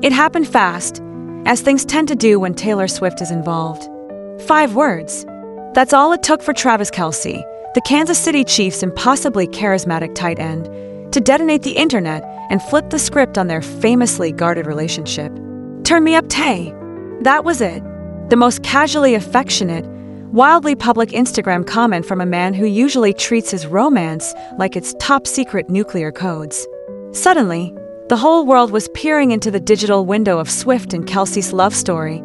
It happened fast, as things tend to do when Taylor Swift is involved. 5 words. That's all it took for Travis Kelce, the Kansas City Chiefs' impossibly charismatic tight end, to detonate the internet and flip the script on their famously guarded relationship. Turn me up, Tay. That was it. The most casually affectionate, wildly public Instagram comment from a man who usually treats his romance like it's top-secret nuclear codes. Suddenly, the whole world was peering into the digital window of Swift and Kelce's love story,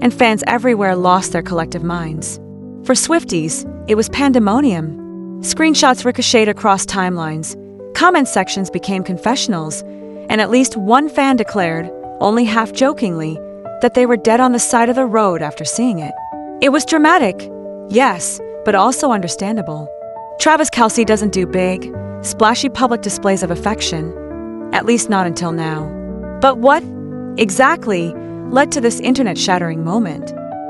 and fans everywhere lost their collective minds. For Swifties, it was pandemonium. Screenshots ricocheted across timelines, comment sections became confessionals, and at least one fan declared, only half-jokingly, that they were dead on the side of the road after seeing it. It was dramatic, yes, but also understandable. Travis Kelce doesn't do big, splashy public displays of affection, at least not until now. But what, exactly, led to this internet-shattering moment?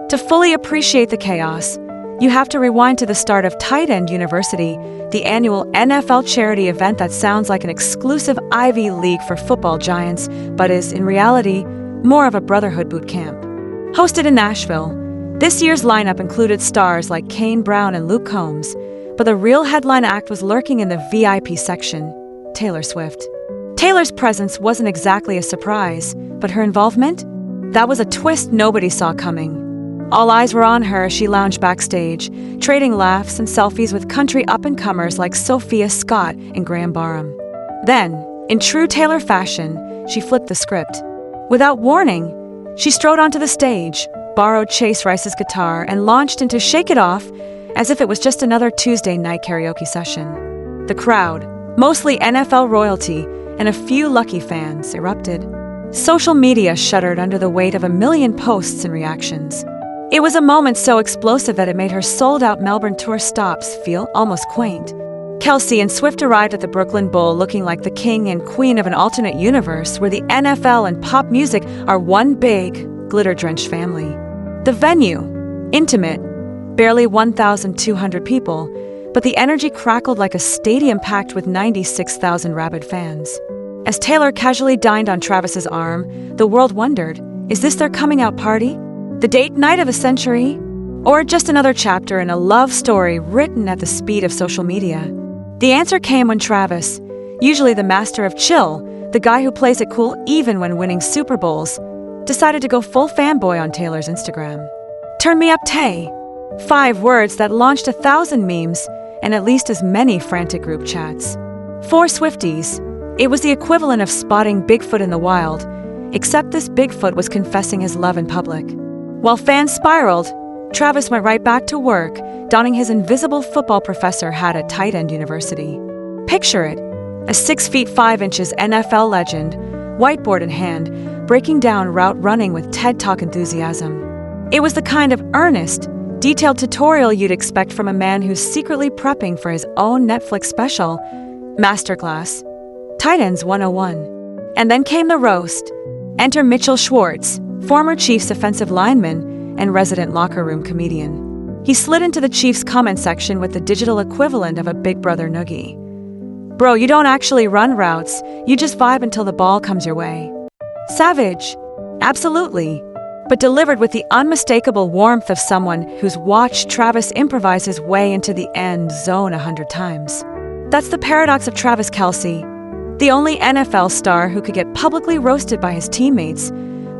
To fully appreciate the chaos, you have to rewind to the start of Tight End University, the annual NFL charity event that sounds like an exclusive Ivy League for football giants, but is, in reality, more of a brotherhood boot camp. Hosted in Nashville, this year's lineup included stars like Kane Brown and Luke Combs, but the real headline act was lurking in the VIP section, Taylor Swift. Taylor's presence wasn't exactly a surprise, but her involvement? That was a twist nobody saw coming. All eyes were on her as she lounged backstage, trading laughs and selfies with country up-and-comers like Sophia Scott and Graham Barham. Then, in true Taylor fashion, she flipped the script. Without warning, she strode onto the stage, borrowed Chase Rice's guitar, and launched into Shake It Off as if it was just another Tuesday night karaoke session. The crowd, mostly NFL royalty and a few lucky fans, erupted. Social media shuddered under the weight of 1 million posts and reactions. It was a moment so explosive that it made her sold-out Melbourne tour stops feel almost quaint. Kelce and Swift arrived at the Brooklyn Bowl looking like the king and queen of an alternate universe where the NFL and pop music are one big, glitter-drenched family. The venue, intimate, barely 1,200 people, but the energy crackled like a stadium packed with 96,000 rabid fans. As Taylor casually dined on Travis's arm, the world wondered, is this their coming-out party? The date night of the century? Or just another chapter in a love story written at the speed of social media? The answer came when Travis, usually the master of chill, the guy who plays it cool even when winning Super Bowls, decided to go full fanboy on Taylor's Instagram. Turn me up, Tay. 5 words that launched 1,000 memes and at least as many frantic group chats. For Swifties, it was the equivalent of spotting Bigfoot in the wild, except this Bigfoot was confessing his love in public. While fans spiraled, Travis went right back to work, donning his invisible football professor hat at Tight End University. Picture it, a 6 feet 5 inches NFL legend, whiteboard in hand, breaking down route running with TED Talk enthusiasm. It was the kind of earnest, detailed tutorial you'd expect from a man who's secretly prepping for his own Netflix special, Masterclass, Tight Ends 101. And then came the roast. Enter Mitchell Schwartz, former Chiefs offensive lineman and resident locker room comedian. He slid into the Chiefs comment section with the digital equivalent of a Big Brother noogie. Bro, you don't actually run routes, you just vibe until the ball comes your way. Savage. Absolutely. But delivered with the unmistakable warmth of someone who's watched Travis improvise his way into the end zone 100 times. That's the paradox of Travis Kelce, the only NFL star who could get publicly roasted by his teammates,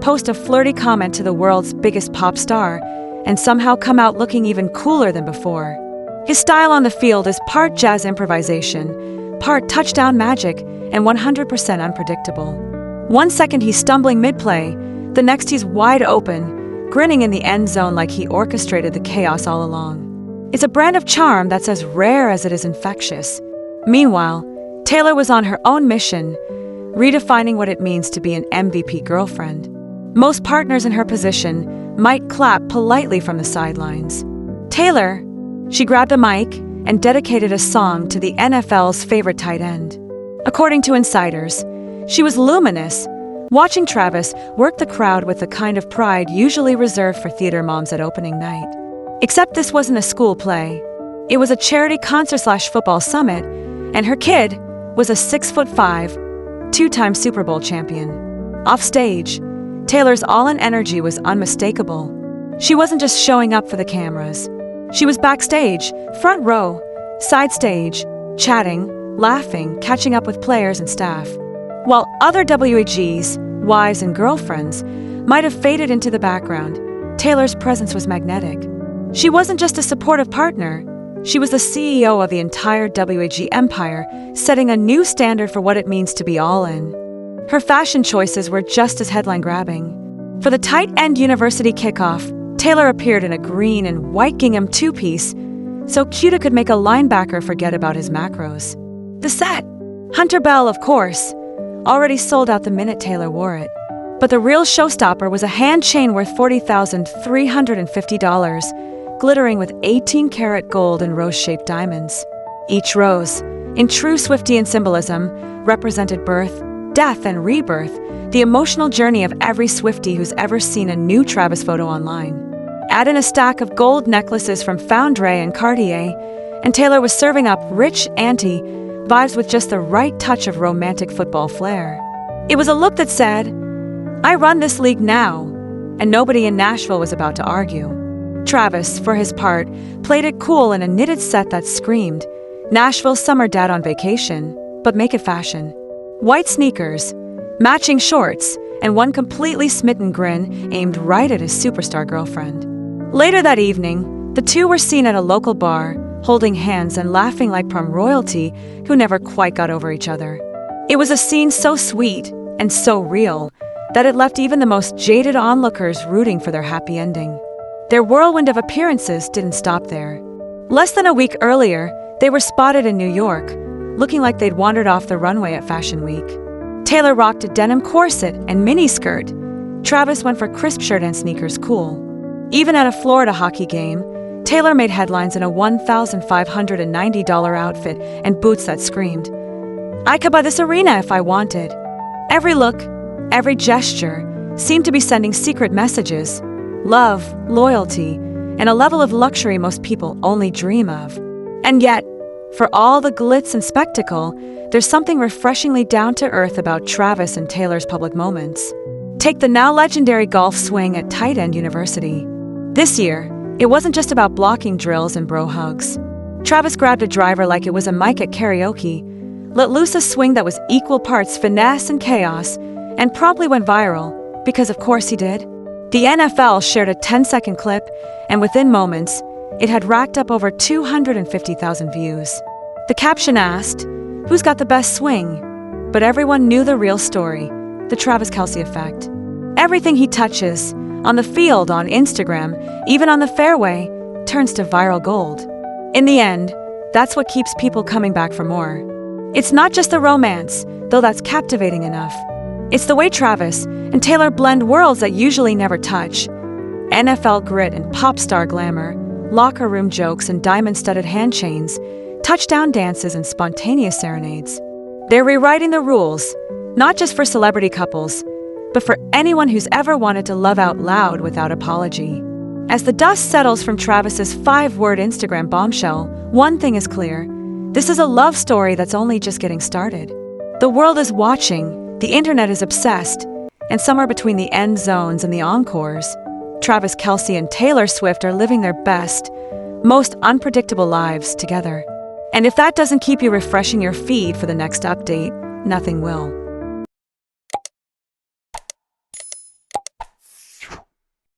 post a flirty comment to the world's biggest pop star, and somehow come out looking even cooler than before. His style on the field is part jazz improvisation, part touchdown magic, and 100% unpredictable. 1 second he's stumbling mid-play, the next he's wide open, grinning in the end zone like he orchestrated the chaos all along. It's a brand of charm that's as rare as it is infectious. Meanwhile, Taylor was on her own mission, redefining what it means to be an MVP girlfriend. Most partners in her position might clap politely from the sidelines. Taylor, she grabbed a mic and dedicated a song to the NFL's favorite tight end. According to insiders, she was luminous, watching Travis work the crowd with the kind of pride usually reserved for theater moms at opening night. Except this wasn't a school play. It was a charity concert/football summit, and her kid was a 6'5", 2-time Super Bowl champion. Off stage, Taylor's all-in energy was unmistakable. She wasn't just showing up for the cameras. She was backstage, front row, side stage, chatting, laughing, catching up with players and staff. While other WAGs, wives and girlfriends, might have faded into the background, Taylor's presence was magnetic. She wasn't just a supportive partner. She was the CEO of the entire WAG empire, setting a new standard for what it means to be all in. Her fashion choices were just as headline-grabbing. For the tight-end university kickoff, Taylor appeared in a green and white gingham two-piece, so Cuda could make a linebacker forget about his macros. The set, Hunter Bell, of course, already sold out the minute Taylor wore it. But the real showstopper was a hand chain worth $40,350, glittering with 18-karat gold and rose-shaped diamonds. Each rose, in true Swiftian symbolism, represented birth, death, and rebirth, the emotional journey of every Swiftie who's ever seen a new Travis photo online. Add in a stack of gold necklaces from Foundry and Cartier, and Taylor was serving up rich auntie vibes with just the right touch of romantic football flair. It was a look that said, "I run this league now," and nobody in Nashville was about to argue. Travis, for his part, played it cool in a knitted set that screamed, "Nashville's summer dad on vacation, but make it fashion." White sneakers, matching shorts, and one completely smitten grin aimed right at his superstar girlfriend. Later that evening, the two were seen at a local bar, holding hands and laughing like prom royalty who never quite got over each other. It was a scene so sweet and so real that it left even the most jaded onlookers rooting for their happy ending. Their whirlwind of appearances didn't stop there. Less than a week earlier, they were spotted in New York, looking like they'd wandered off the runway at Fashion Week. Taylor rocked a denim corset and miniskirt. Travis went for crisp shirt and sneakers cool. Even at a Florida hockey game, Taylor made headlines in a $1,590 outfit and boots that screamed, "I could buy this arena if I wanted." Every look, every gesture seemed to be sending secret messages, love, loyalty, and a level of luxury most people only dream of. And yet, for all the glitz and spectacle, there's something refreshingly down-to-earth about Travis and Taylor's public moments. Take the now legendary golf swing at Tight End University. This year, it wasn't just about blocking drills and bro hugs. Travis grabbed a driver like it was a mic at karaoke, let loose a swing that was equal parts finesse and chaos, and promptly went viral, because of course he did. The NFL shared a 10-second clip, and within moments, it had racked up over 250,000 views. The caption asked, "Who's got the best swing?" But everyone knew the real story, the Travis Kelce effect. Everything he touches, on the field, on Instagram, even on the fairway, turns to viral gold. In the end, that's what keeps people coming back for more. It's not just the romance, though that's captivating enough. It's the way Travis and Taylor blend worlds that usually never touch. NFL grit and pop star glamour, locker room jokes and diamond-studded hand chains, touchdown dances and spontaneous serenades. They're rewriting the rules, not just for celebrity couples, but for anyone who's ever wanted to love out loud without apology. As the dust settles from Travis's 5-word Instagram bombshell, one thing is clear. This is a love story that's only just getting started. The world is watching, the internet is obsessed, and somewhere between the end zones and the encores, Travis Kelce and Taylor Swift are living their best, most unpredictable lives together. And if that doesn't keep you refreshing your feed for the next update, nothing will.